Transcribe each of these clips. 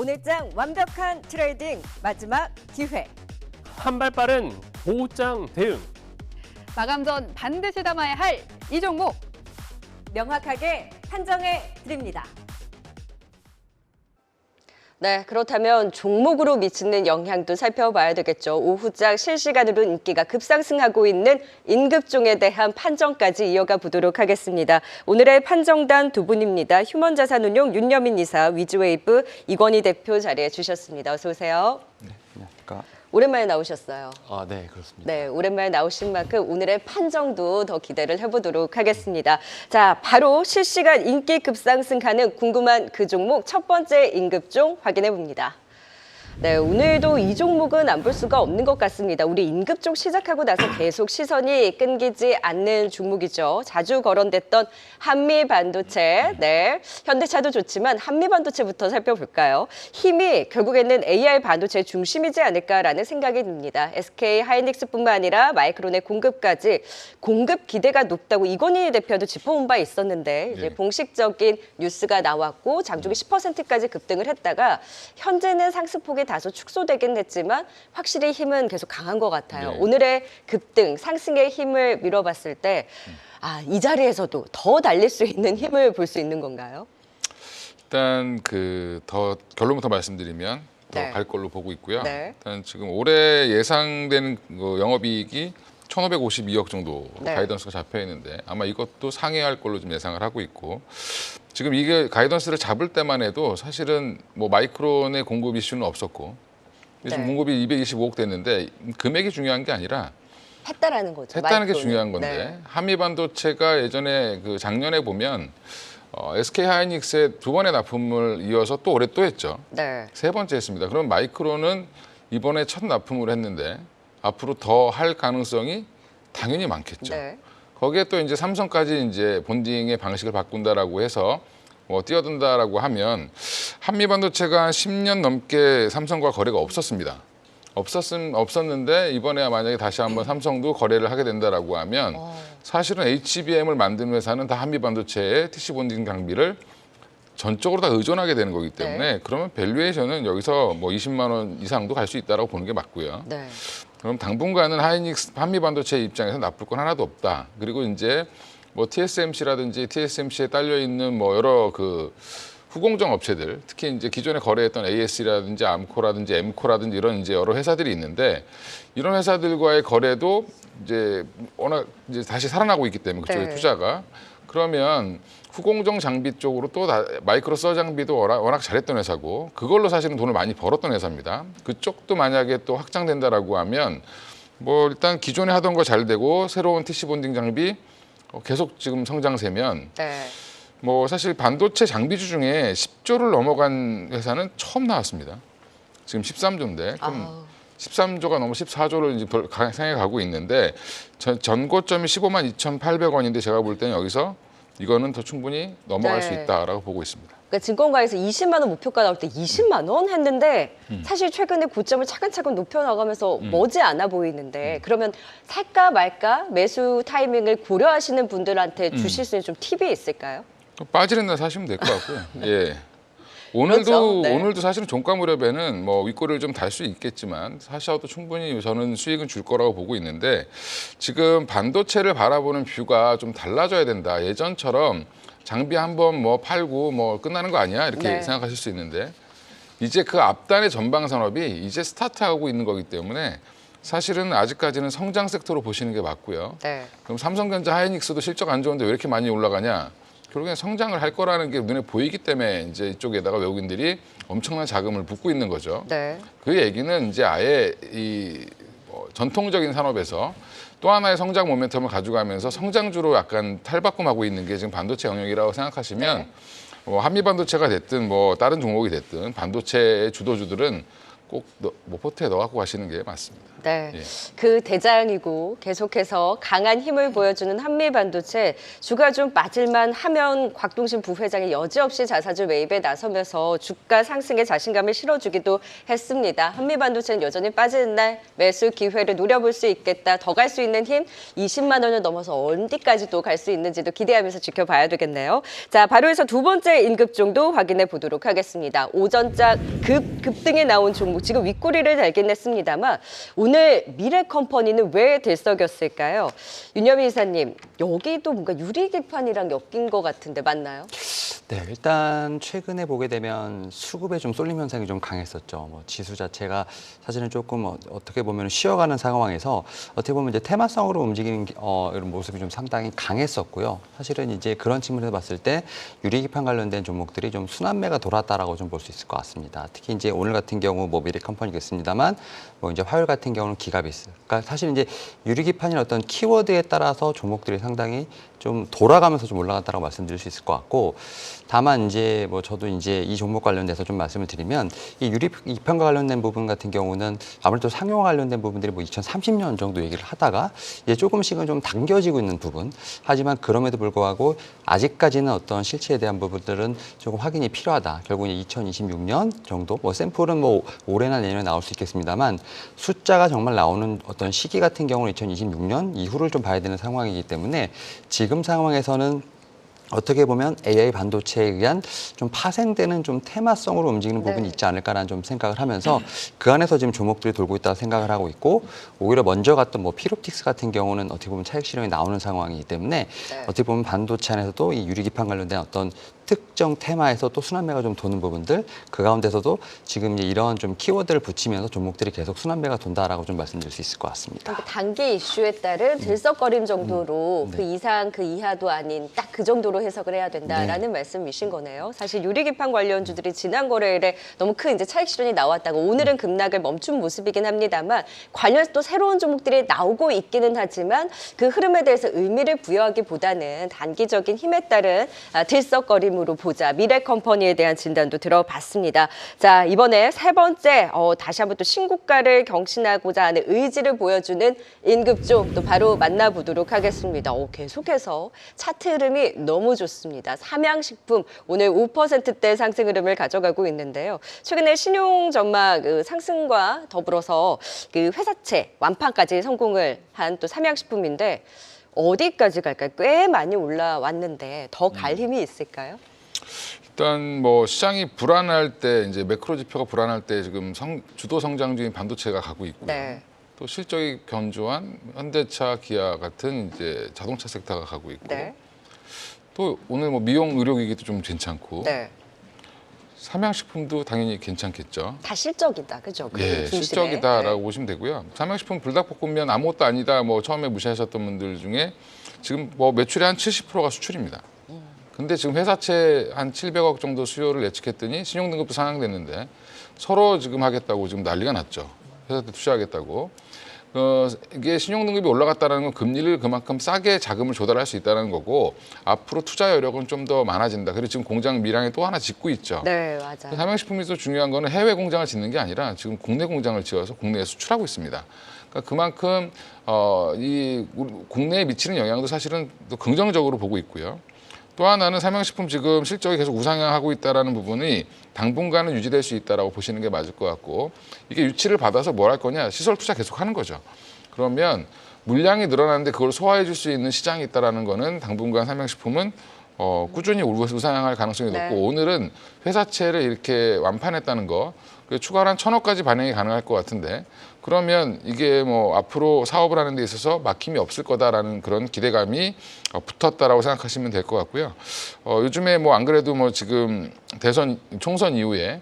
오늘장 완벽한 트레이딩 마지막 기회. 한 발 빠른 보호장 대응. 마감 전 반드시 담아야 할 이 종목. 명확하게 판정해 드립니다. 네, 그렇다면 종목으로 미치는 영향도 살펴봐야 되겠죠. 오후장 실시간으로 인기가 급상승하고 있는 인급종에 대한 판정까지 이어가 보도록 하겠습니다. 오늘의 판정단 두 분입니다. 휴먼자산운용 윤여민 이사, 위즈웨이브 이건희 대표 자리해 주셨습니다. 어서 오세요. 네, 안녕하십니까. 오랜만에 나오셨어요. 아, 네, 그렇습니다. 네, 오랜만에 나오신 만큼 오늘의 판정도 더 기대를 해보도록 하겠습니다. 자, 바로 실시간 인기 급상승하는 궁금한 그 종목 첫 번째 인급종 확인해 봅니다. 네, 오늘도 이 종목은 안 볼 수가 없는 것 같습니다. 우리 인급종 시작하고 나서 계속 시선이 끊기지 않는 종목이죠. 자주 거론됐던 한미반도체. 네, 현대차도 좋지만 한미반도체부터 살펴볼까요? 힘이 결국에는 AI 반도체 중심이지 않을까라는 생각이 듭니다. SK 하이닉스뿐만 아니라 마이크론의 공급까지 공급 기대가 높다고 이건희 대표도 짚어본 바 있었는데 이제 공식적인 뉴스가 나왔고 장중에 10%까지 급등을 했다가 현재는 상승폭이 다소 축소되긴 했지만 확실히 힘은 계속 강한 것 같아요. 네. 오늘의 급등, 상승의 힘을 밀어봤을 때 이 자리에서도 더 달릴 수 있는 힘을 볼 수 있는 건가요? 일단 더 결론부터 말씀드리면 더 네. 갈 걸로 보고 있고요. 네. 일단 지금 올해 예상되는 영업이익이 1,552억 정도 네. 가이던스가 잡혀 있는데 아마 이것도 상회할 걸로 좀 예상을 하고 있고 지금 이게 가이던스를 잡을 때만 해도 사실은 뭐 마이크론의 공급 이슈는 없었고 지금 네. 공급이 225억 됐는데 금액이 중요한 게 아니라 했다라는 거죠. 했다는 게 마이크론은. 중요한 건데 네. 한미반도체가 예전에 작년에 보면 SK 하이닉스의 두 번의 납품을 이어서 또 올해 또 했죠. 네. 세 번째 했습니다. 그럼 마이크론은 이번에 첫 납품을 했는데 앞으로 더 할 가능성이 당연히 많겠죠. 네. 거기에 또 이제 삼성까지 이제 본딩의 방식을 바꾼다라고 해서 뛰어든다라고 하면 한미반도체가 한 10년 넘게 삼성과 거래가 없었습니다. 없었는데 이번에 만약에 다시 한번 삼성도 거래를 하게 된다라고 하면 사실은 HBM을 만드는 회사는 다 한미반도체의 TC 본딩 장비를 전적으로 다 의존하게 되는 거기 때문에 그러면 밸류에이션은 여기서 뭐 20만 원 이상도 갈 수 있다라고 보는 게 맞고요. 네. 그럼 당분간은 한미반도체 입장에서 나쁠 건 하나도 없다. 그리고 이제 뭐 TSMC라든지 TSMC에 딸려 있는 뭐 여러 후공정 업체들, 특히 이제 기존에 거래했던 AS라든지 암코라든지 엠코라든지 이런 이제 여러 회사들이 있는데 이런 회사들과의 거래도 이제 워낙 이제 다시 살아나고 있기 때문에 그쪽에 네. 투자가 그러면 후공정 장비 쪽으로 또 마이크로 서 장비도 워낙 잘했던 회사고 그걸로 사실은 돈을 많이 벌었던 회사입니다. 그쪽도 만약에 또 확장된다라고 하면 뭐 일단 기존에 하던 거 잘 되고 새로운 TC 본딩 장비 계속 지금 성장세면 네. 뭐 사실 반도체 장비주 중에 10조를 넘어간 회사는 처음 나왔습니다. 지금 13조인데 그럼 13조가 넘어 14조를 이제 향해 가고 있는데 전고점이 15만 2,800원인데 제가 볼 때는 여기서 이거는 더 충분히 넘어갈 네. 수 있다라고 보고 있습니다. 그러니까 증권가에서 20만 원 목표가 나올 때 20만 원 했는데 사실 최근에 고점을 차근차근 높여나가면서 머지않아 보이는데 그러면 살까 말까 매수 타이밍을 고려하시는 분들한테 주실 수 있는 좀 팁이 있을까요? 빠지는 날 사시면 될 것 같고요. 예. 그렇죠. 네. 오늘도 사실은 종가 무렵에는 뭐 윗꼬리를 좀 달 수 있겠지만 사셔도 충분히 저는 수익은 줄 거라고 보고 있는데 지금 반도체를 바라보는 뷰가 좀 달라져야 된다. 예전처럼 장비 한번 뭐 팔고 뭐 끝나는 거 아니야? 이렇게 네. 생각하실 수 있는데 이제 그 앞단의 전방 산업이 이제 스타트하고 있는 거기 때문에 사실은 아직까지는 성장 섹터로 보시는 게 맞고요. 네. 그럼 삼성전자 하이닉스도 실적 안 좋은데 왜 이렇게 많이 올라가냐? 결국엔 성장을 할 거라는 게 눈에 보이기 때문에 이제 이쪽에다가 외국인들이 엄청난 자금을 붓고 있는 거죠. 네. 그 얘기는 이제 아예 전통적인 산업에서 또 하나의 성장 모멘텀을 가져가면서 성장주로 약간 탈바꿈하고 있는 게 지금 반도체 영역이라고 생각하시면 한미 반도체가 됐든 뭐 다른 종목이 됐든 반도체의 주도주들은 꼭 포트에 넣어갖고 가시는 게 맞습니다. 네, 예. 그 대장이고 계속해서 강한 힘을 보여주는 한미반도체 주가 좀 빠질만 하면 곽동신 부회장이 여지없이 자사주 매입에 나서면서 주가 상승에 자신감을 실어주기도 했습니다. 한미반도체는 여전히 빠지는 날 매수 기회를 노려볼 수 있겠다. 더 갈 수 있는 힘 20만 원을 넘어서 어디까지도 갈 수 있는지도 기대하면서 지켜봐야 되겠네요. 자, 바로 해서 두 번째 인급종도 확인해 보도록 하겠습니다. 오전장 급등에 나온 종목 지금 윗꼬리를 달긴 했습니다만 오늘 미래컴퍼니는 왜 들썩였을까요? 윤여미 이사님, 여기도 뭔가 유리기판이랑 엮인 것 같은데 맞나요? 네, 일단 최근에 보게 되면 수급에 좀 쏠림 현상이 좀 강했었죠. 뭐 지수 자체가 사실은 조금 어떻게 보면 쉬어가는 상황에서 어떻게 보면 이제 테마성으로 움직이는 이런 모습이 좀 상당히 강했었고요. 사실은 이제 그런 측면에서 봤을 때 유리기판 관련된 종목들이 좀 순환매가 돌았다라고 좀 볼 수 있을 것 같습니다. 특히 이제 오늘 같은 경우 뭐 미래컴퍼니겠습니다만 뭐 이제 화요일 같은 경우는 기가비스. 그러니까 사실 이제 유리기판이나 어떤 키워드에 따라서 종목들이 상당히 좀 돌아가면서 좀 올라갔다고 말씀드릴 수 있을 것 같고, 다만 이제 뭐 저도 이제 이 종목 관련돼서 좀 말씀을 드리면 이 유리기판과 관련된 부분 같은 경우는 아무래도 상용화 관련된 부분들이 뭐 2030년 정도 얘기를 하다가 이제 조금씩은 좀 당겨지고 있는 부분. 하지만 그럼에도 불구하고 아직까지는 어떤 실체에 대한 부분들은 조금 확인이 필요하다. 결국 2026년 정도 뭐 샘플은 뭐 올해나 내년에 나올 수 있겠습니다만 숫자가 정말 나오는 어떤 시기 같은 경우는 2026년 이후를 좀 봐야 되는 상황이기 때문에 지금 상황에서는 어떻게 보면 AI 반도체에 의한 좀 파생되는 좀 테마성으로 움직이는 부분이 있지 않을까라는 좀 생각을 하면서 그 안에서 지금 종목들이 돌고 있다고 생각을 하고 있고, 오히려 먼저 갔던 뭐 피롭틱스 같은 경우는 어떻게 보면 차익 실현이 나오는 상황이기 때문에 어떻게 보면 반도체 안에서도 이 유리기판 관련된 어떤 특정 테마에서 또 순환매가 좀 도는 부분들, 그 가운데서도 지금 이제 이런 좀 키워드를 붙이면서 종목들이 계속 순환매가 돈다라고 좀 말씀드릴 수 있을 것 같습니다. 그러니까 단기 이슈에 따른 들썩거림 정도로 그 이상 그 이하도 아닌 딱 그 정도로 해석을 해야 된다라는 말씀이신 거네요. 사실 유리기판 관련주들이 지난 거래일에 너무 큰 이제 차익 실현이 나왔다고 오늘은 급락을 멈춘 모습이긴 합니다만 관련 또 새로운 종목들이 나오고 있기는 하지만 그 흐름에 대해서 의미를 부여하기보다는 단기적인 힘에 따른 들썩거림으로 보자. 미래컴퍼니에 대한 진단도 들어봤습니다. 자, 이번에 세 번째 다시 한번 또 신고가를 경신하고자 하는 의지를 보여주는 인급종 또 바로 만나보도록 하겠습니다. 계속해서 차트 흐름이 너무 좋습니다. 삼양식품 오늘 5%대 상승 흐름을 가져가고 있는데요. 최근에 신용 전망 상승과 더불어서 그 회사채 완판까지 성공을 한 또 삼양식품인데 어디까지 갈까요? 꽤 많이 올라왔는데 더 갈 힘이 있을까요? 일단 뭐 시장이 불안할 때 이제 매크로 지표가 불안할 때 지금 주도 성장 중인 반도체가 가고 있고요. 네. 또 실적이 견조한 현대차, 기아 같은 이제 자동차 섹터가 가고 있고, 네. 또 오늘 뭐 미용 의료기기도 좀 괜찮고, 네. 삼양식품도 당연히 괜찮겠죠. 다 실적이다, 그죠? 예, 실적이다라고 보시면 되고요. 삼양식품 불닭볶음면 아무것도 아니다. 뭐 처음에 무시하셨던 분들 중에 지금 뭐 매출의 한 70%가 수출입니다. 근데 지금 회사채 한 700억 정도 수요를 예측했더니 신용등급도 상향됐는데 서로 지금 하겠다고 지금 난리가 났죠. 회사때 투자하겠다고. 이게 신용등급이 올라갔다는 건 금리를 그만큼 싸게 자금을 조달할 수 있다는 거고, 앞으로 투자 여력은 좀 더 많아진다. 그리고 지금 공장 밀양에 또 하나 짓고 있죠. 네, 맞아요. 삼양식품에서 중요한 거는 해외 공장을 짓는 게 아니라 지금 국내 공장을 지어서 국내에 수출하고 있습니다. 그러니까 그만큼 이 국내에 미치는 영향도 사실은 또 긍정적으로 보고 있고요. 또 하나는 삼양식품 지금 실적이 계속 우상향하고 있다는 부분이 당분간은 유지될 수 있다라고 보시는 게 맞을 것 같고, 이게 유치를 받아서 뭘 할 거냐, 시설 투자 계속 하는 거죠. 그러면 물량이 늘어나는데 그걸 소화해 줄 수 있는 시장이 있다는 거는 당분간 삼양식품은 꾸준히 우상향할 가능성이 높고, 오늘은 회사채를 이렇게 완판했다는 거, 추가로 한 1,000억까지 반영이 가능할 것 같은데, 그러면 이게 뭐 앞으로 사업을 하는 데 있어서 막힘이 없을 거다라는 그런 기대감이 붙었다라고 생각하시면 될 것 같고요. 요즘에 뭐 안 그래도 뭐 지금 총선 이후에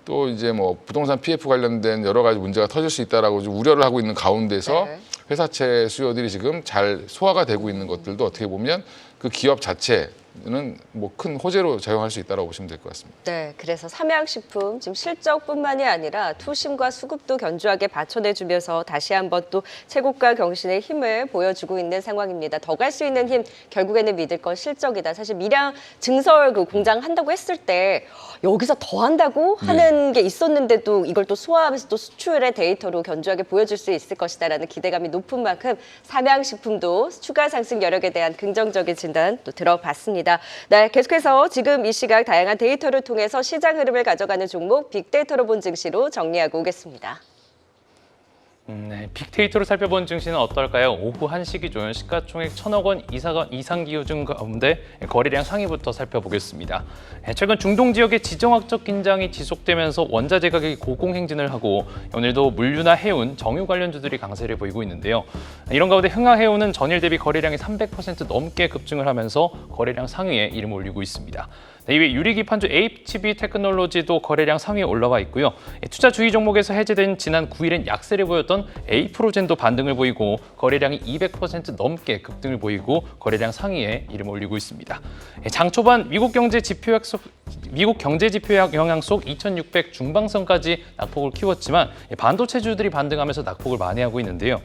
또 이제 뭐 부동산 PF 관련된 여러 가지 문제가 터질 수 있다라고 좀 우려를 하고 있는 가운데서 회사채 수요들이 지금 잘 소화가 되고 있는 것들도 어떻게 보면 그 기업 자체 뭐 큰 호재로 작용할 수 있다고 보시면 될 것 같습니다. 네, 그래서 삼양식품 지금 실적뿐만이 아니라 투심과 수급도 견조하게 받쳐내주면서 다시 한번 또 최고가 경신의 힘을 보여주고 있는 상황입니다. 더 갈 수 있는 힘 결국에는 믿을 건 실적이다. 사실 밀양 증설 그 공장 한다고 했을 때 여기서 더 한다고 하는 게 있었는데도 이걸 또 소화하면서 또 수출의 데이터로 견조하게 보여줄 수 있을 것이다라는 기대감이 높은 만큼 삼양식품도 추가 상승 여력에 대한 긍정적인 진단 또 들어봤습니다. 네, 계속해서 지금 이 시각 다양한 데이터를 통해서 시장 흐름을 가져가는 종목 빅데이터로 본 증시로 정리하고 오겠습니다. 네, 빅데이터로 살펴본 증시는 어떨까요? 오후 1시 기준 시가총액 1,000억 원 이상 기준 가운데 거래량 상위부터 살펴보겠습니다. 최근 중동 지역의 지정학적 긴장이 지속되면서 원자재 가격이 고공행진을 하고 오늘도 물류나 해운, 정유 관련주들이 강세를 보이고 있는데요. 이런 가운데 흥하해운은 전일 대비 거래량이 300% 넘게 급증을 하면서 거래량 상위에 이름을 올리고 있습니다. 이외 유리기판주 HB 테크놀로지도 거래량 상위에 올라와 있고요. 투자 주의 종목에서 해제된 지난 9일엔 약세를 보였던 A프로젠도 반등을 보이고 거래량이 200% 넘게 급등을 보이고 거래량 상위에 이름을 올리고 있습니다. 장 초반 미국 경제 지표 영향 속 2,600 중반선까지 낙폭을 키웠지만 반도체주들이 반등하면서 낙폭을 만회하고 있는데요.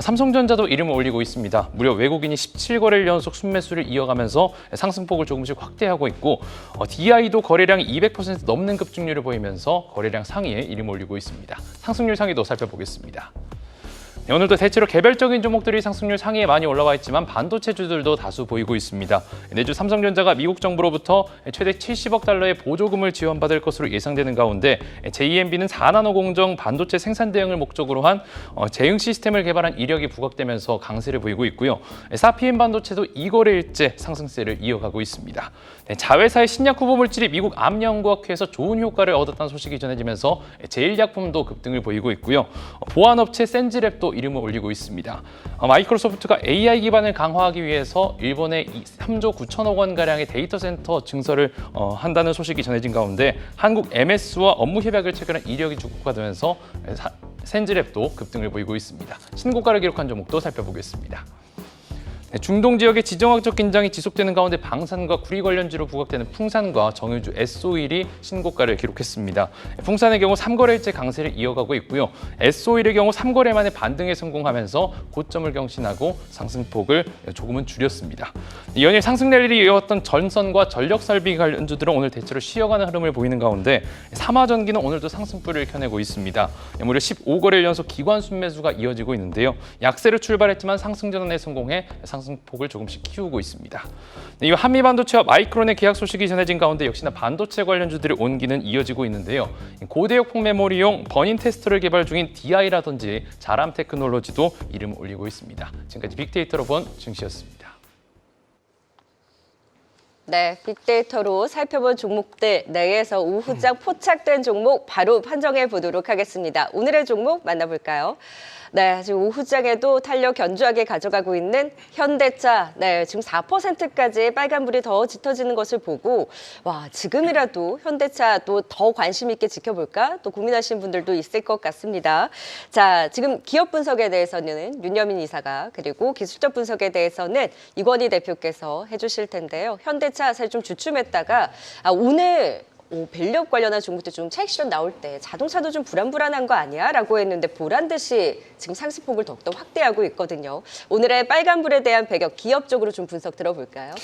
삼성전자도 이름을 올리고 있습니다. 무려 외국인이 17거래일 연속 순매수를 이어가면서 상승폭을 조금씩 확대하고 있고 DI도 거래량이 200% 넘는 급증률을 보이면서 거래량 상위에 이름을 올리고 있습니다. 상승률 상위도 살펴보겠습니다. 네, 오늘도 대체로 개별적인 종목들이 상승률 상위에 많이 올라와 있지만 반도체주들도 다수 보이고 있습니다. 내주 삼성전자가 미국 정부로부터 최대 70억 달러의 보조금을 지원받을 것으로 예상되는 가운데 JMB는 4나노 공정 반도체 생산 대응을 목적으로 한 제응 시스템을 개발한 이력이 부각되면서 강세를 보이고 있고요. 사피엔 반도체도 2거래일째 상승세를 이어가고 있습니다. 네, 자회사의 신약 후보 물질이 미국 암연구학회에서 좋은 효과를 얻었다는 소식이 전해지면서 제일약품도 급등을 보이고 있고요. 보안업체 센즈랩도 이름을 올리고 있습니다. 마이크로소프트가 AI 기반을 강화하기 위해서 일본에 3조 9천억 원가량의 데이터 센터 증설을 한다는 소식이 전해진 가운데 한국 MS와 업무 협약을 체결한 이력이 주고가 되면서 센즈랩도 급등을 보이고 있습니다. 신고가를 기록한 종목도 살펴보겠습니다. 중동 지역의 지정학적 긴장이 지속되는 가운데 방산과 구리 관련주로 부각되는 풍산과 정유주 S-오일이 신고가를 기록했습니다. 풍산의 경우 3거래일째 강세를 이어가고 있고요. S-오일의 경우 3거래 만에 반등에 성공하면서 고점을 경신하고 상승폭을 조금은 줄였습니다. 연일 상승 랠리를 이어왔던 전선과 전력설비 관련주들은 오늘 대체로 쉬어가는 흐름을 보이는 가운데 삼화전기는 오늘도 상승불을 켜내고 있습니다. 무려 15거래일 연속 기관 순매수가 이어지고 있는데요. 약세로 출발했지만 상승 전환에 성공해 상승폭을 조금씩 키우고 있습니다. 이 한미반도체와 마이크론의 계약 소식이 전해진 가운데 역시나 반도체 관련주들의 온기는 이어지고 있는데요. 고대역폭 메모리용 버닝 테스터를 개발 중인 DI라든지 자람 테크놀로지도 이름을 올리고 있습니다. 지금까지 빅데이터로 본 증시였습니다. 네, 빅데이터로 살펴본 종목들 내에서 오후장 포착된 종목 바로 판정해 보도록 하겠습니다. 오늘의 종목 만나볼까요? 네, 지금 오후장에도 탄력 견조하게 가져가고 있는 현대차. 네, 지금 4%까지 빨간불이 더 짙어지는 것을 보고 와, 지금이라도 현대차 또 더 관심 있게 지켜볼까? 또 고민하시는 분들도 있을 것 같습니다. 자, 지금 기업 분석에 대해서는 윤여민 이사가 그리고 기술적 분석에 대해서는 이건희 대표께서 해주실 텐데요. 현대차 사실 좀 주춤했다가 오늘 밸류업 관련한 종목들 좀 차익 실현 나올 때 자동차도 좀 불안불안한 거 아니야? 라고 했는데 보란 듯이 지금 상승폭을 더욱더 확대하고 있거든요. 오늘의 빨간불에 대한 배경 기업적으로 좀 분석 들어볼까요?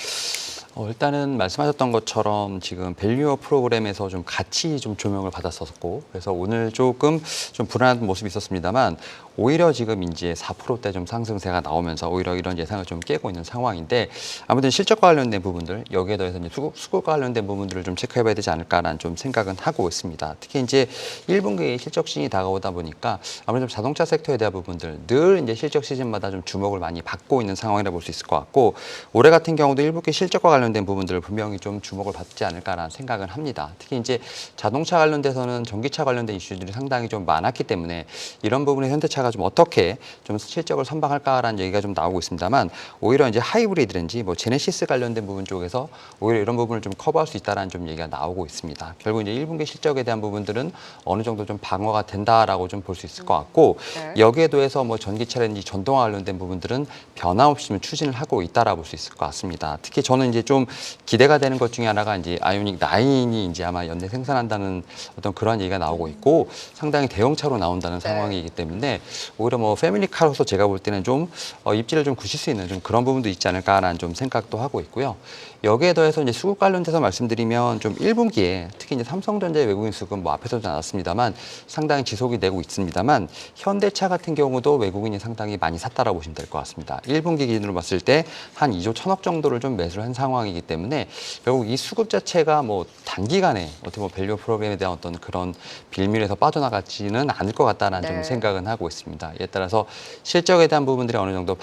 일단은 말씀하셨던 것처럼 지금 밸류업 프로그램에서 좀 같이 좀 조명을 받았었고 그래서 오늘 조금 좀 불안한 모습이 있었습니다만 오히려 지금 이제 4%대 좀 상승세가 나오면서 오히려 이런 예상을 좀 깨고 있는 상황인데 아무튼 실적과 관련된 부분들 여기에 더해서 이제 수급과 관련된 부분들을 좀 체크해봐야 되지 않을까라는 좀 생각은 하고 있습니다. 특히 이제 1분기에 실적 시즌이 다가오다 보니까 아무래도 자동차 섹터에 대한 부분들 늘 이제 실적 시즌마다 좀 주목을 많이 받고 있는 상황이라 볼 수 있을 것 같고 올해 같은 경우도 1분기 실적과 관련된 부분들을 분명히 좀 주목을 받지 않을까라는 생각은 합니다. 특히 이제 자동차 관련돼서는 전기차 관련된 이슈들이 상당히 좀 많았기 때문에 이런 부분에 현대차가 현대차가 좀 어떻게 좀 실적을 선방할까라는 얘기가 좀 나오고 있습니다만 오히려 이제 하이브리드든지 뭐 제네시스 관련된 부분 쪽에서 오히려 이런 부분을 좀 커버할 수 있다라는 좀 얘기가 나오고 있습니다. 결국 이제 1분기 실적에 대한 부분들은 어느 정도 좀 방어가 된다라고 좀 볼 수 있을 것 같고 여기에 더해서 뭐 전기차라든지 전동화 관련된 부분들은 변함없이 좀 추진을 하고 있다라고 볼 수 있을 것 같습니다. 특히 저는 이제 좀 기대가 되는 것 중에 하나가 이제 아이오닉 9이 이제 아마 연내 생산한다는 어떤 그런 얘기가 나오고 있고 상당히 대형차로 나온다는 상황이기 때문에 오히려 뭐 패밀리카로서 제가 볼 때는 좀 입지를 좀 굳힐 수 있는 좀 그런 부분도 있지 않을까라는 좀 생각도 하고 있고요. 여기에 더해서 이제 수급 관련돼서 말씀드리면 좀 1분기에 특히 이제 삼성전자의 외국인 수급 뭐 앞에서도 나왔습니다만 상당히 지속이 되고 있습니다만 현대차 같은 경우도 외국인이 상당히 많이 샀다라고 보시면 될 것 같습니다. 1분기 기준으로 봤을 때 한 2조 1천억 정도를 좀 매수를 한 상황이기 때문에 결국 이 수급 자체가 뭐 단기간에 어떻게 뭐 밸류 프로그램에 대한 어떤 그런 빌밀에서 빠져나가지는 않을 것 같다는 좀 생각은 하고 있습니다. 이에 따라서 실적에 대한 부분들이 어느 정도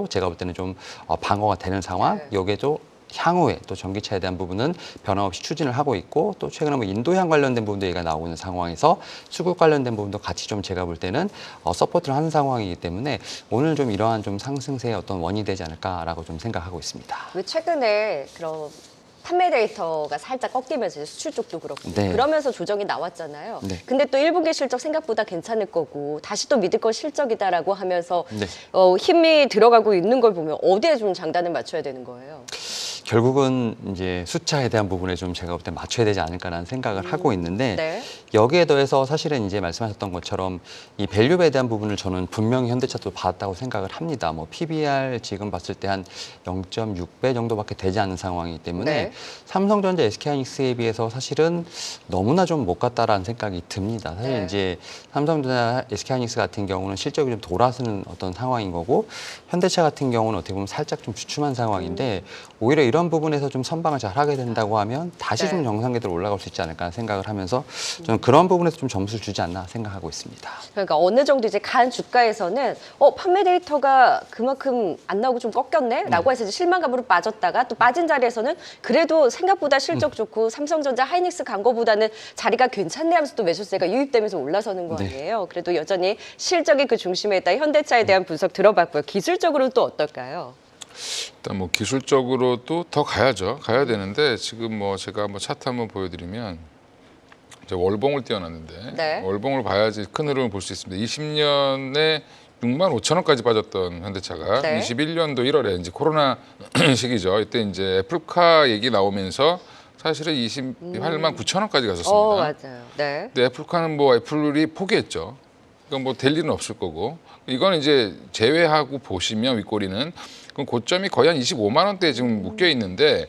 제가 볼 때는 좀 방어가 되는 상황. 여기에도 향후에 또 전기차에 대한 부분은 변함없이 추진을 하고 있고 또 최근에 뭐 인도향 관련된 부분도 얘기가 나오고 있는 상황에서 수급 관련된 부분도 같이 좀 제가 볼 때는 서포트를 하는 상황이기 때문에 오늘 좀 이러한 좀 상승세의 어떤 원인이 되지 않을까라고 좀 생각하고 있습니다. 왜 최근에 그런 판매 데이터가 살짝 꺾이면서 수출 쪽도 그렇고 네. 그러면서 조정이 나왔잖아요. 네. 근데 또 1분기 실적 생각보다 괜찮을 거고 다시 또 믿을 거 실적이다라고 하면서 네. 힘이 들어가고 있는 걸 보면 어디에 좀 장단을 맞춰야 되는 거예요? 결국은 이제 숫자에 대한 부분에 좀 제가 볼 때 맞춰야 되지 않을까라는 생각을 하고 있는데 네. 여기에 더해서 사실은 이제 말씀하셨던 것처럼 이 밸류에 대한 부분을 저는 분명히 현대차도 받았다고 생각을 합니다. 뭐 PBR 지금 봤을 때 한 0.6배 정도밖에 되지 않는 상황이기 때문에 네. 삼성전자, SK하이닉스에 비해서 사실은 너무나 좀 못 갔다라는 생각이 듭니다. 사실 네. 이제 삼성전자, SK하이닉스 같은 경우는 실적이 좀 돌아서는 어떤 상황인 거고 현대차 같은 경우는 어떻게 보면 살짝 좀 주춤한 상황인데 오히려 이런 부분에서 좀 선방을 잘 하게 된다고 하면 다시 좀 정상궤도로 올라갈 수 있지 않을까 생각을 하면서 저는 그런 부분에서 좀 점수를 주지 않나 생각하고 있습니다. 그러니까 어느 정도 이제 간 주가에서는 판매 데이터가 그만큼 안 나오고 좀 꺾였네? 라고 해서 이제 실망감으로 빠졌다가 또 빠진 자리에서는 그래도 생각보다 실적 좋고 삼성전자, 하이닉스 간 거보다는 자리가 괜찮네 하면서 또 매수세가 유입되면서 올라서는 거 아니에요? 그래도 여전히 실적이 그 중심에 있다. 현대차에 대한 분석 들어봤고요. 기술적으로는 또 어떨까요? 일단 뭐 기술적으로도 더 가야죠. 가야 되는데 지금 뭐 제가 한번 차트 한번 보여드리면 제가 월봉을 띄워놨는데 네. 월봉을 봐야지 큰 흐름을 볼 수 있습니다. 20년에 6만 5천 원까지 빠졌던 현대차가 네. 21년도 1월에 이제 코로나 시기죠. 이때 이제 애플카 얘기 나오면서 사실은 28만 9천 원까지 갔었습니다. 맞아요. 네. 근데 애플카는 뭐 애플이 포기했죠. 이건 뭐 될 일은 없을 거고. 이건 이제 제외하고 보시면 윗꼬리는 그럼 고점이 거의 한 25만 원대에 지금 묶여 있는데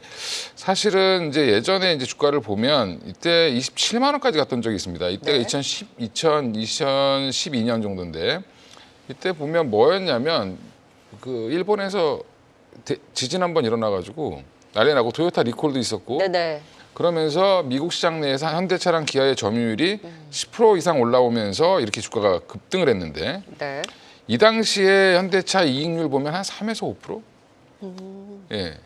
사실은 이제 예전에 이제 주가를 보면 이때 27만 원까지 갔던 적이 있습니다. 이때가 2012년 정도인데 이때 보면 뭐였냐면 그 일본에서 지진 한번 일어나가지고 난리 나고 토요타 리콜도 있었고 네네. 그러면서 미국 시장 내에서 현대차랑 기아의 점유율이 10% 이상 올라오면서 이렇게 주가가 급등을 했는데 네. 이 당시에 현대차 이익률 보면 한 3에서 5%? 예.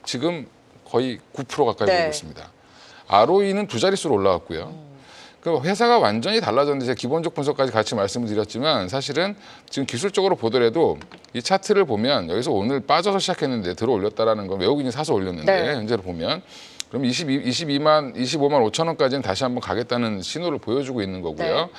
지금 거의 9% 가까이 네. 오고 있습니다. ROE는 두 자릿수로 올라왔고요. 그 회사가 완전히 달라졌는데 제가 기본적 분석까지 같이 말씀을 드렸지만 사실은 지금 기술적으로 보더라도 이 차트를 보면 여기서 오늘 빠져서 시작했는데 들어 올렸다라는 건 외국인이 사서 올렸는데 네. 현재로 보면 그럼 25만 5천 원까지는 다시 한번 가겠다는 신호를 보여주고 있는 거고요. 네.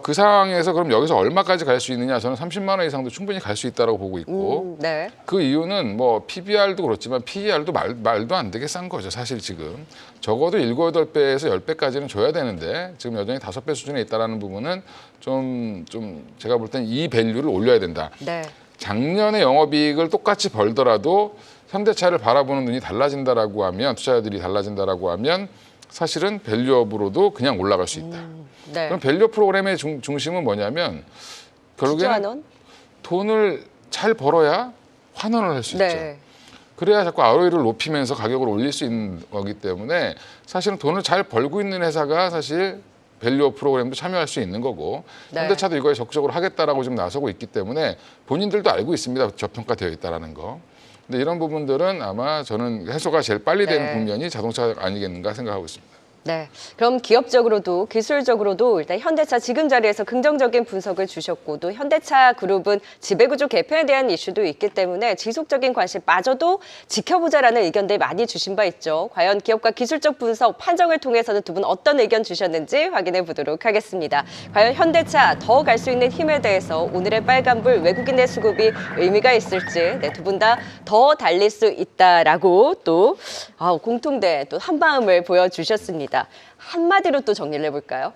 그 상황에서 그럼 여기서 얼마까지 갈 수 있느냐? 저는 30만 원 이상도 충분히 갈 수 있다고 보고 있고 네. 그 이유는 뭐 PBR도 그렇지만 PER도 말도 안 되게 싼 거죠. 사실 지금 적어도 7, 8배에서 10배까지는 줘야 되는데 지금 여전히 5배 수준에 있다는 부분은 좀 제가 볼 때는 이 밸류를 올려야 된다. 네. 작년에 영업이익을 똑같이 벌더라도 현대차를 바라보는 눈이 달라진다라고 하면 투자자들이 달라진다라고 하면 사실은 밸류업으로도 그냥 올라갈 수 있다. 네. 그럼 밸류 프로그램의 중심은 뭐냐면 결국에는 환원? 돈을 잘 벌어야 환원을 할 수 있죠. 네. 그래야 자꾸 ROE를 높이면서 가격을 올릴 수 있는 거기 때문에 사실은 돈을 잘 벌고 있는 회사가 사실 밸류업 프로그램도 참여할 수 있는 거고 네. 현대차도 이거에 적극적으로 하겠다라고 지금 나서고 있기 때문에 본인들도 알고 있습니다. 저평가되어 있다라는 거. 근데 이런 부분들은 아마 저는 해소가 제일 빨리 되는 네. 국면이 자동차가 아니겠는가 생각하고 있습니다. 네. 그럼 기업적으로도 기술적으로도 일단 현대차 지금 자리에서 긍정적인 분석을 주셨고 또 현대차 그룹은 지배구조 개편에 대한 이슈도 있기 때문에 지속적인 관심마저도 지켜보자라는 의견들 많이 주신 바 있죠. 과연 기업과 기술적 분석 판정을 통해서는 두 분 어떤 의견 주셨는지 확인해 보도록 하겠습니다. 과연 현대차 더 갈 수 있는 힘에 대해서 오늘의 빨간불 외국인의 수급이 의미가 있을지 두 분 다 더 달릴 수 있다라고 또 공통된 또 한마음을 보여주셨습니다. 한마디로 또 정리를 해볼까요?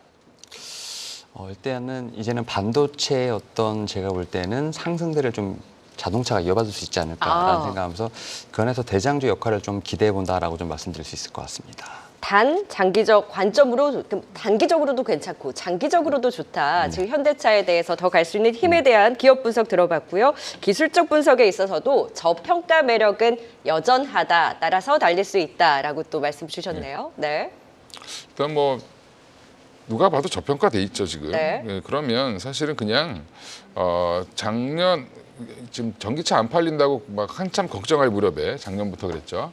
일단은 이제는 반도체의 어떤 제가 볼 때는 상승세를 좀 자동차가 이어받을 수 있지 않을까라는 생각하면서 그 안에서 대장주 역할을 좀 기대해 본다라고 좀 말씀드릴 수 있을 것 같습니다. 단 장기적 관점으로 단기적으로도 괜찮고 장기적으로도 좋다. 지금 현대차에 대해서 더 갈 수 있는 힘에 대한 기업 분석 들어봤고요. 기술적 분석에 있어서도 저평가 매력은 여전하다. 따라서 달릴 수 있다라고 또 말씀 주셨네요. 네. 일단 뭐 누가 봐도 저평가돼 있죠 지금. 네. 네, 그러면 사실은 그냥 작년 지금 전기차 안 팔린다고 막 한참 걱정할 무렵에 작년부터 그랬죠.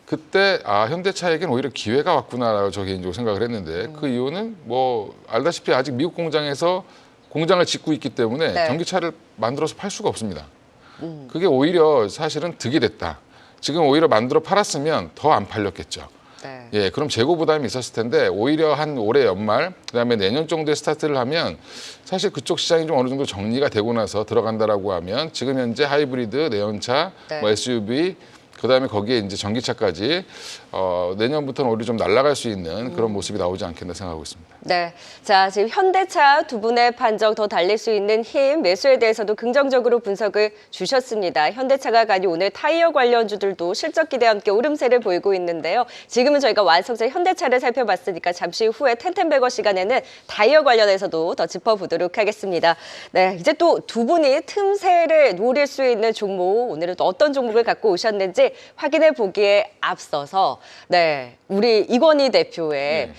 그때 현대차에겐 오히려 기회가 왔구나라고 저 개인적으로 생각을 했는데 그 이유는 뭐 알다시피 아직 미국 공장에서 공장을 짓고 있기 때문에 네. 전기차를 만들어서 팔 수가 없습니다. 그게 오히려 사실은 득이 됐다. 지금 오히려 만들어 팔았으면 더 안 팔렸겠죠. 네. 예, 그럼 재고 부담이 있었을 텐데 오히려 한 올해 연말 그다음에 내년 정도에 스타트를 하면 사실 그쪽 시장이 좀 어느 정도 정리가 되고 나서 들어간다라고 하면 지금 현재 하이브리드, 내연차, 네. 뭐 SUV 그다음에 거기에 이제 전기차까지 내년부터는 오히려 좀 날아갈 수 있는 그런 모습이 나오지 않겠나 생각하고 있습니다. 네. 자, 지금 현대차 두 분의 판정 더 달릴 수 있는 힘, 매수에 대해서도 긍정적으로 분석을 주셨습니다. 현대차가 가니 오늘 타이어 관련주들도 실적 기대와 함께 오름세를 보이고 있는데요. 지금은 저희가 완성세 현대차를 살펴봤으니까 잠시 후에 텐텐베거 시간에는 타이어 관련해서도 더 짚어보도록 하겠습니다. 네, 이제 또 두 분이 틈새를 노릴 수 있는 종목, 오늘은 또 어떤 종목을 갖고 오셨는지 확인해 보기에 앞서서 우리 이건희 대표의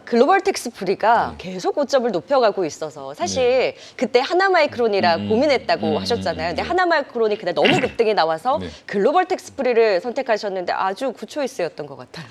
글로벌 텍스프리가 계속 고점을 높여가고 있어서 사실 그때 하나마이크론이라 고민했다고 하셨잖아요. 근데 하나마이크론이 그날 너무 급등이 나와서 글로벌 텍스프리를 선택하셨는데 아주 굿초이스였던 것 같아요.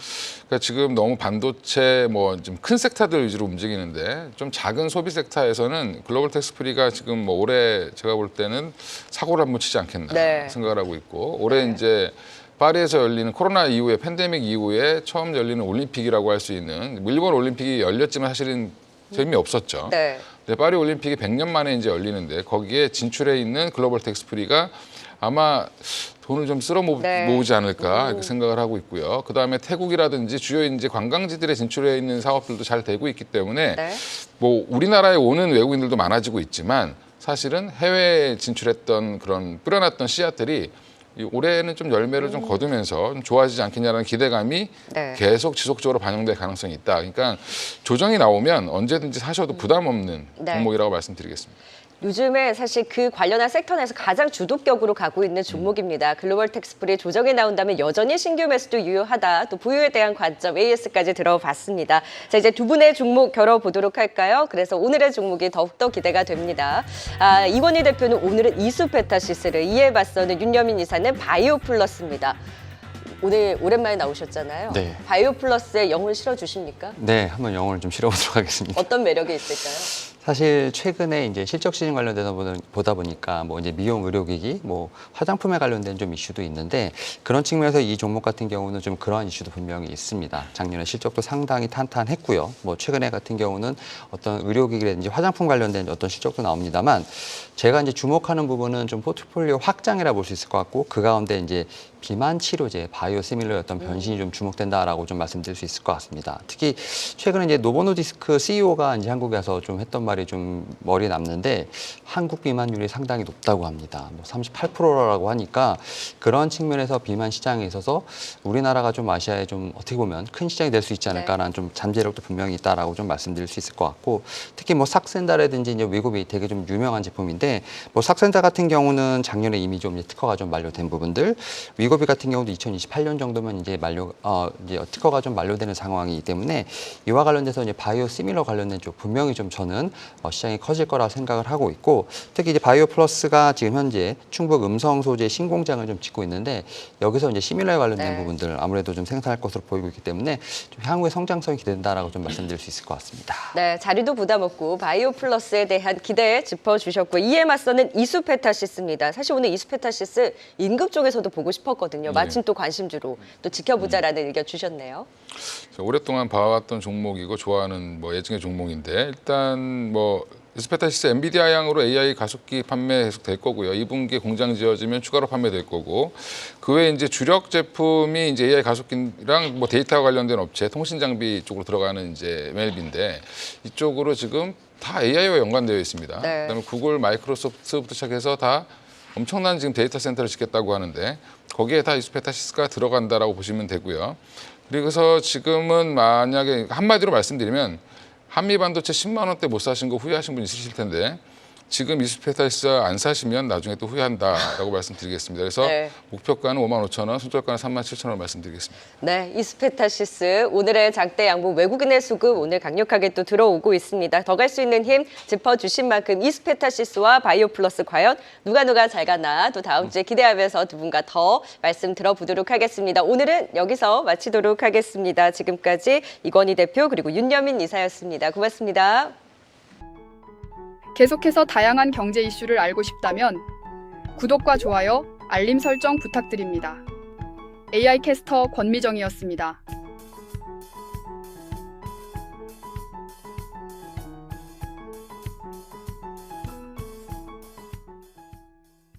그러니까 지금 너무 반도체 뭐 좀 큰 섹터들 위주로 움직이는데 좀 작은 소비 섹터에서는 글로벌 텍스프리가 지금 뭐 올해 제가 볼 때는 사고를 한번 치지 않겠나 생각을 하고 있고 올해 이제 파리에서 열리는 코로나 이후에 팬데믹 이후에 처음 열리는 올림픽이라고 할 수 있는 일본 올림픽이 열렸지만 사실은 재미없었죠. 네. 근데 파리 올림픽이 100년 만에 이제 열리는데 거기에 진출해 있는 글로벌 텍스프리가 아마 돈을 좀 쓸어 모으지 않을까 이렇게 생각을 하고 있고요. 그다음에 태국이라든지 주요 이제 관광지들에 진출해 있는 사업들도 잘 되고 있기 때문에 뭐 우리나라에 오는 외국인들도 많아지고 있지만 사실은 해외에 진출했던 그런 뿌려놨던 씨앗들이 올해는 좀 열매를 좀 거두면서 좀 좋아지지 않겠냐라는 기대감이 계속 지속적으로 반영될 가능성이 있다. 그러니까 조정이 나오면 언제든지 사셔도 부담 없는 종목이라고 말씀드리겠습니다. 요즘에 사실 그 관련한 섹터 내에서 가장 주도격으로 가고 있는 종목입니다. 글로벌 텍스프리 조정이 나온다면 여전히 신규 매수도 유효하다. 또 보유에 대한 관점 AS까지 들어봤습니다. 자, 이제 두 분의 종목 겨뤄보도록 할까요? 그래서 오늘의 종목이 더욱더 기대가 됩니다. 이건희 대표는 오늘은 이수페타시스를 이에 맞서는 윤여민 이사는 바이오플러스입니다. 오늘 오랜만에 나오셨잖아요. 네. 바이오플러스에 영을 실어주십니까? 네, 한번 영어를 좀 실어보도록 하겠습니다. 어떤 매력이 있을까요? 사실 최근에 이제 실적 시즌 관련돼서 보다 보니까 뭐 이제 미용 의료기기, 뭐 화장품에 관련된 좀 이슈도 있는데 그런 측면에서 이 종목 같은 경우는 좀 그러한 이슈도 분명히 있습니다. 작년에 실적도 상당히 탄탄했고요. 뭐 최근에 같은 경우는 어떤 의료기기라든지 화장품 관련된 어떤 실적도 나옵니다만 제가 이제 주목하는 부분은 좀 포트폴리오 확장이라 볼 수 있을 것 같고 그 가운데 이제 비만 치료제, 바이오시밀러의 어떤 변신이 좀 주목된다라고 좀 말씀드릴 수 있을 것 같습니다. 특히 최근에 이제 노보노디스크 CEO가 이제 한국에 와서 좀 했던 말이 좀 머리에 남는데 한국 비만율이 상당히 높다고 합니다. 뭐 38%라고 하니까 그런 측면에서 비만 시장에 있어서 우리나라가 좀 아시아에 좀 어떻게 보면 큰 시장이 될 수 있지 않을까라는 좀 잠재력도 분명히 있다라고 좀 말씀드릴 수 있을 것 같고 특히 뭐 삭센다라든지 이제 위급이 되게 좀 유명한 제품인데 뭐 삭센다 같은 경우는 작년에 이미 좀 특허가 좀 만료된 부분들 위고비 같은 경우도 2028년 정도면 이제 이제 특허가 좀 만료되는 상황이기 때문에 이와 관련돼서 이제 바이오 시밀러 관련된 쪽 분명히 좀 저는 시장이 커질 거라 생각을 하고 있고 특히 이제 바이오 플러스가 지금 현재 충북 음성 소재 신공장을 좀 짓고 있는데 여기서 이제 시뮬러에 관련된 네. 부분들 아무래도 좀 생산할 것으로 보이고 있기 때문에 좀 향후의 성장성이 기대된다라고 좀 말씀드릴 수 있을 것 같습니다. 네, 자리도 부담 없고 바이오 플러스에 대한 기대 짚어주셨고 이에 맞서는 이수페타시스입니다. 사실 오늘 이수페타시스 임급 쪽에서도 보고 싶었거든요. 마침 또 관심주로 또 지켜보자라는 의견 주셨네요. 오랫동안 봐왔던 종목이고 좋아하는 뭐 예증의 종목인데 일단 뭐 이수페타시스 엔비디아 향으로 AI 가속기 판매 계속 될 거고요. 2분기에 공장 지어지면 추가로 판매될 거고 그 외에 이제 주력 제품이 이제 AI 가속기랑 뭐 데이터와 관련된 업체, 통신 장비 쪽으로 들어가는 이제 MLB인데 이쪽으로 지금 다 AI와 연관되어 있습니다. 네. 그다음에 구글, 마이크로소프트부터 시작해서 다 엄청난 지금 데이터 센터를 짓겠다고 하는데 거기에 다 이수페타시스가 들어간다라고 보시면 되고요. 그래서 지금은 만약에 한마디로 말씀드리면 한미반도체 10만 원대 못 사신 거 후회하신 분 있으실 텐데 지금 이수페타시스 안 사시면 나중에 또 후회한다라고 말씀드리겠습니다. 그래서 네. 목표가는 55,000원, 손절가는 37,000원 말씀드리겠습니다. 네, 이수페타시스 오늘의 장대 양봉 외국인의 수급 오늘 강력하게 또 들어오고 있습니다. 더 갈 수 있는 힘 짚어주신 만큼 이수페타시스와 바이오 플러스 과연 누가 잘 가나 또 다음 주에 기대하면서 두 분과 더 말씀 들어보도록 하겠습니다. 오늘은 여기서 마치도록 하겠습니다. 지금까지 이건희 대표 그리고 윤여민 이사였습니다. 고맙습니다. 계속해서 다양한 경제 이슈를 알고 싶다면 구독과 좋아요, 알림 설정 부탁드립니다. AI 캐스터 권미정이었습니다.